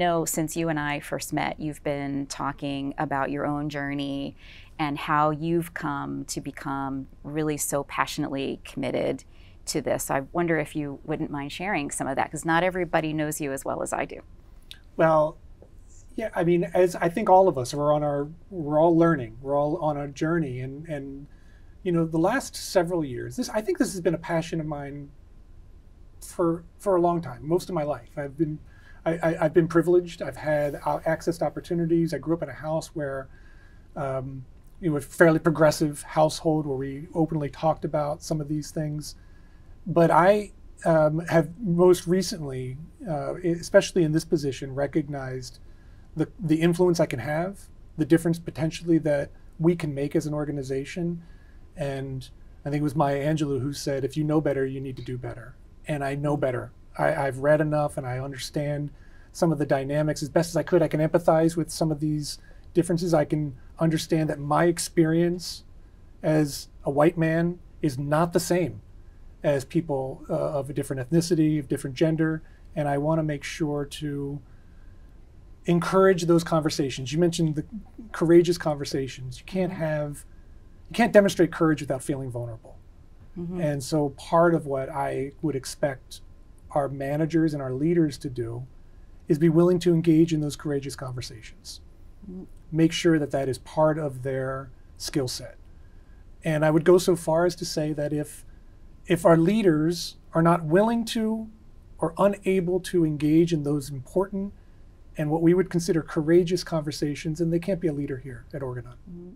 know since you and I first met, you've been talking about your own journey and how you've come to become really so passionately committed to this. I wonder if you wouldn't mind sharing some of that, because not everybody knows you as well as I do. Well, yeah, I mean, as I think all of us we're all learning, we're all on a journey, and you know, the last several years, I think this has been a passion of mine for a long time, most of my life. I've been privileged. I've had access to opportunities. I grew up in a house where, a fairly progressive household where we openly talked about some of these things. But I have most recently, especially in this position, recognized the influence I can have, the difference potentially that we can make as an organization. And I think it was Maya Angelou who said, if you know better, you need to do better. And I know better. I've read enough and I understand some of the dynamics as best as I could. I can empathize with some of these differences. I can understand that my experience as a white man is not the same as people of a different ethnicity, of different gender. And I want to make sure to encourage those conversations. You mentioned the courageous conversations. You can't demonstrate courage without feeling vulnerable. Mm-hmm. And so part of what I would expect our managers and our leaders to do is be willing to engage in those courageous conversations. Mm-hmm. Make sure that that is part of their skill set. And I would go so far as to say that if our leaders are not willing to or unable to engage in those important and what we would consider courageous conversations, then they can't be a leader here at Organon. Mm-hmm.